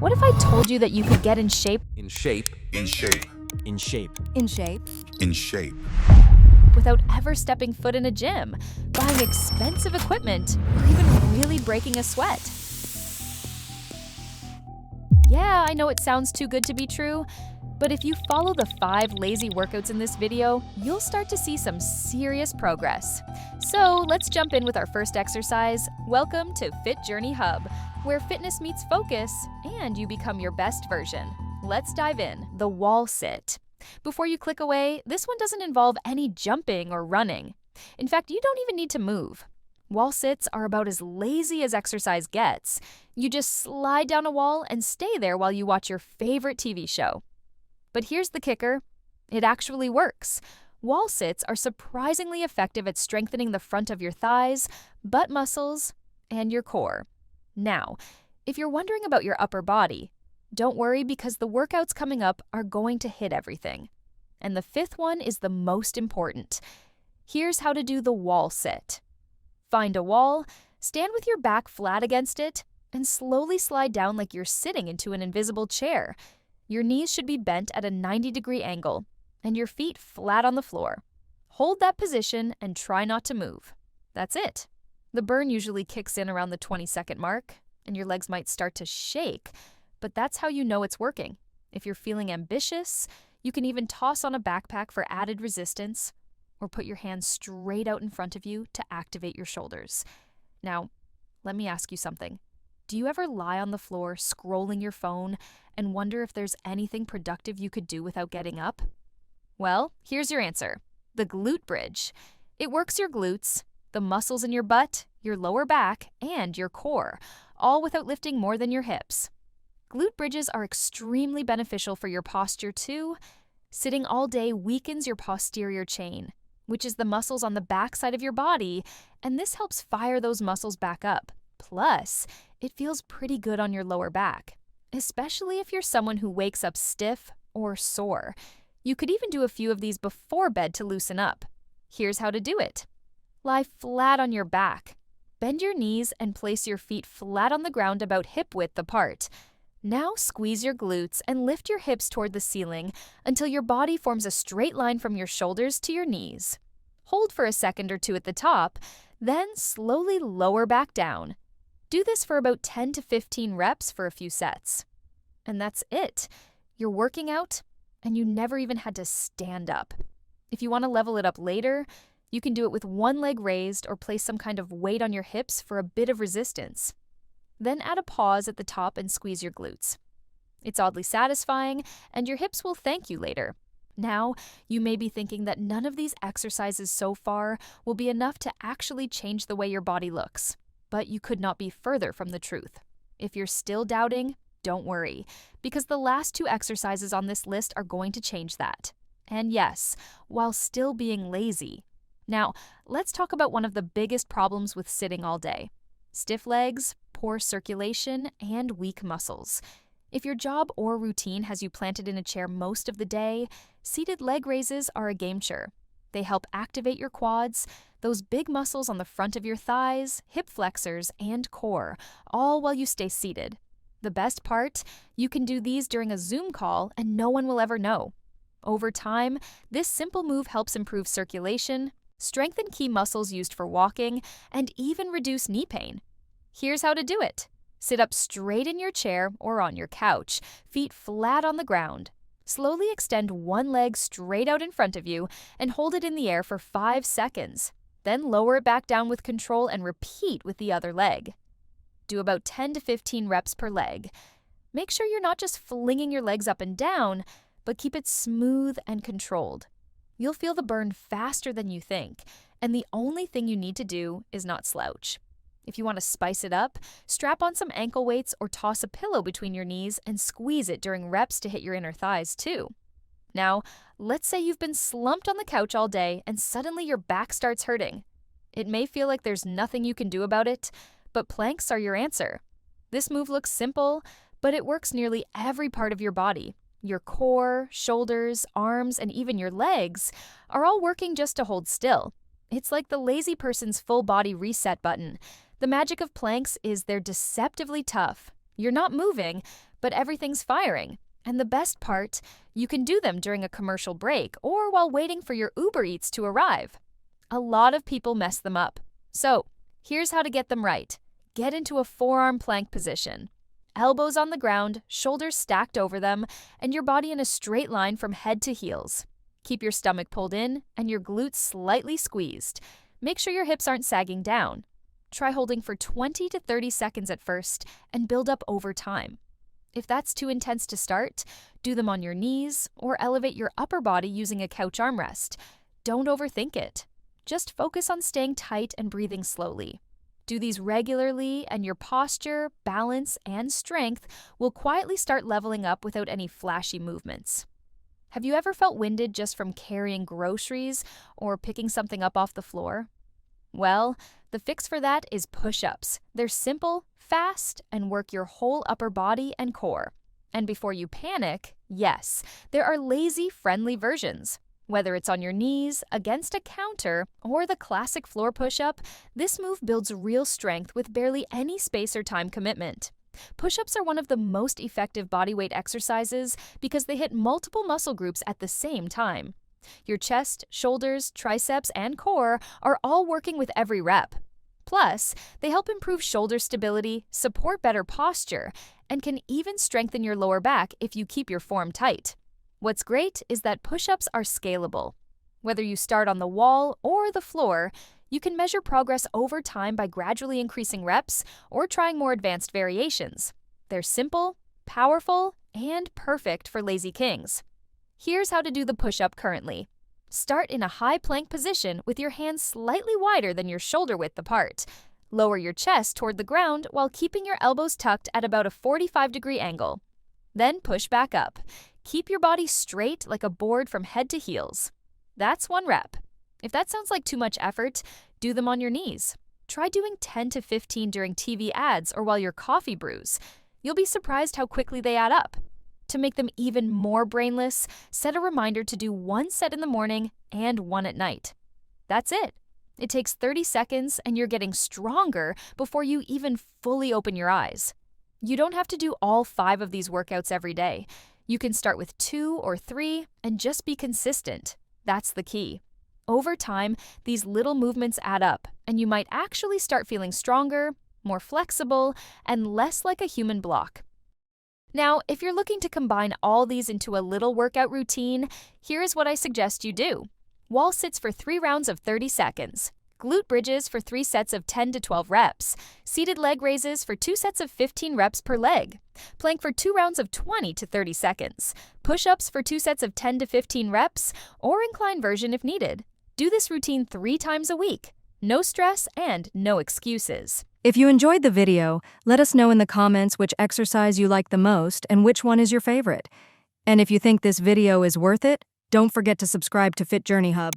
What if I told you that you could get in shape In shape. In shape. In shape. in shape In shape. without ever stepping foot in a gym, buying expensive equipment, or even really breaking a sweat? Yeah, I know it sounds too good to be true, but if you follow the 5 lazy workouts in this video, you'll start to see some serious progress. So let's jump in with our first exercise. Welcome to Fit Journey Hub, where fitness meets focus and you become your best version. Let's dive in. The wall sit. Before you click away, this one doesn't involve any jumping or running. In fact, you don't even need to move. Wall sits are about as lazy as exercise gets. You just slide down a wall and stay there while you watch your favorite TV show. But here's the kicker. It actually works. Wall sits are surprisingly effective at strengthening the front of your thighs, butt muscles, and your core. Now, if you're wondering about your upper body, don't worry because the workouts coming up are going to hit everything. And the 5th one is the most important. Here's how to do the wall sit. Find a wall, stand with your back flat against it, and slowly slide down like you're sitting into an invisible chair. Your knees should be bent at a 90-degree angle, and your feet flat on the floor. Hold that position and try not to move. That's it. The burn usually kicks in around the 20-second mark, and your legs might start to shake, but that's how you know it's working. If you're feeling ambitious, you can even toss on a backpack for added resistance, or put your hands straight out in front of you to activate your shoulders. Now, let me ask you something. Do you ever lie on the floor scrolling your phone and wonder if there's anything productive you could do without getting up? Well, here's your answer. The Glute Bridge. It works your glutes, the muscles in your butt, your lower back, and your core, all without lifting more than your hips. Glute bridges are extremely beneficial for your posture too. Sitting all day weakens your posterior chain, which is the muscles on the back side of your body, and this helps fire those muscles back up. Plus, it feels pretty good on your lower back, especially if you're someone who wakes up stiff or sore. You could even do a few of these before bed to loosen up. Here's how to do it. Lie flat on your back. Bend your knees and place your feet flat on the ground about hip width apart. Now squeeze your glutes and lift your hips toward the ceiling until your body forms a straight line from your shoulders to your knees. Hold for a second or two at the top, then slowly lower back down. Do this for about 10 to 15 reps for a few sets. And that's it. You're working out, and you never even had to stand up. If you want to level it up later, you can do it with one leg raised or place some kind of weight on your hips for a bit of resistance. Then add a pause at the top and squeeze your glutes. It's oddly satisfying, and your hips will thank you later. Now, you may be thinking that none of these exercises so far will be enough to actually change the way your body looks. But you could not be further from the truth. If you're still doubting, don't worry, because the last 2 exercises on this list are going to change that. And yes, while still being lazy. Now, let's talk about one of the biggest problems with sitting all day. Stiff legs, poor circulation, and weak muscles. If your job or routine has you planted in a chair most of the day, seated leg raises are a game-changer. They help activate your quads, those big muscles on the front of your thighs, hip flexors, and core, all while you stay seated. The best part, you can do these during a Zoom call and no one will ever know. Over time, this simple move helps improve circulation, strengthen key muscles used for walking, and even reduce knee pain. Here's how to do it. Sit up straight in your chair or on your couch, feet flat on the ground. Slowly extend one leg straight out in front of you and hold it in the air for 5 seconds. Then lower it back down with control and repeat with the other leg. Do about 10 to 15 reps per leg. Make sure you're not just flinging your legs up and down, but keep it smooth and controlled. You'll feel the burn faster than you think, and the only thing you need to do is not slouch. If you want to spice it up, strap on some ankle weights or toss a pillow between your knees and squeeze it during reps to hit your inner thighs too. Now, let's say you've been slumped on the couch all day and suddenly your back starts hurting. It may feel like there's nothing you can do about it, but planks are your answer. This move looks simple, but it works nearly every part of your body. Your core, shoulders, arms, and even your legs are all working just to hold still. It's like the lazy person's full body reset button. The magic of planks is they're deceptively tough. You're not moving, but everything's firing. And the best part, you can do them during a commercial break or while waiting for your Uber Eats to arrive. A lot of people mess them up. So, here's how to get them right. Get into a forearm plank position. Elbows on the ground, shoulders stacked over them, and your body in a straight line from head to heels. Keep your stomach pulled in and your glutes slightly squeezed. Make sure your hips aren't sagging down. Try holding for 20 to 30 seconds at first and build up over time. If that's too intense to start, do them on your knees or elevate your upper body using a couch armrest. Don't overthink it. Just focus on staying tight and breathing slowly. Do these regularly, and your posture, balance, and strength will quietly start leveling up without any flashy movements. Have you ever felt winded just from carrying groceries or picking something up off the floor? Well, the fix for that is push-ups. They're simple, fast, and work your whole upper body and core. And before you panic, yes, there are lazy-friendly versions. Whether it's on your knees, against a counter, or the classic floor push-up, this move builds real strength with barely any space or time commitment. Push-ups are one of the most effective bodyweight exercises because they hit multiple muscle groups at the same time. Your chest, shoulders, triceps, and core are all working with every rep. Plus, they help improve shoulder stability, support better posture, and can even strengthen your lower back if you keep your form tight. What's great is that push-ups are scalable. Whether you start on the wall or the floor, you can measure progress over time by gradually increasing reps or trying more advanced variations. They're simple, powerful, and perfect for lazy kings. Here's how to do the push-up currently. Start in a high plank position with your hands slightly wider than your shoulder width apart. Lower your chest toward the ground while keeping your elbows tucked at about a 45-degree angle. Then push back up. Keep your body straight like a board from head to heels. That's one rep. If that sounds like too much effort, do them on your knees. Try doing 10 to 15 during TV ads or while your coffee brews. You'll be surprised how quickly they add up. To make them even more brainless, set a reminder to do one set in the morning and one at night. That's it. It takes 30 seconds and you're getting stronger before you even fully open your eyes. You don't have to do all 5 of these workouts every day. You can start with 2 or 3 and just be consistent. That's the key. Over time, these little movements add up, and you might actually start feeling stronger, more flexible, and less like a human block. Now, if you're looking to combine all these into a little workout routine, here's what I suggest you do. Wall sits for 3 rounds of 30 seconds. Glute bridges for 3 sets of 10 to 12 reps. Seated leg raises for 2 sets of 15 reps per leg. Plank for 2 rounds of 20 to 30 seconds. Push-ups for 2 sets of 10 to 15 reps, or incline version if needed. Do this routine 3 times a week. No stress and no excuses. If you enjoyed the video, let us know in the comments which exercise you like the most and which one is your favorite. And if you think this video is worth it, don't forget to subscribe to Fit Journey Hub.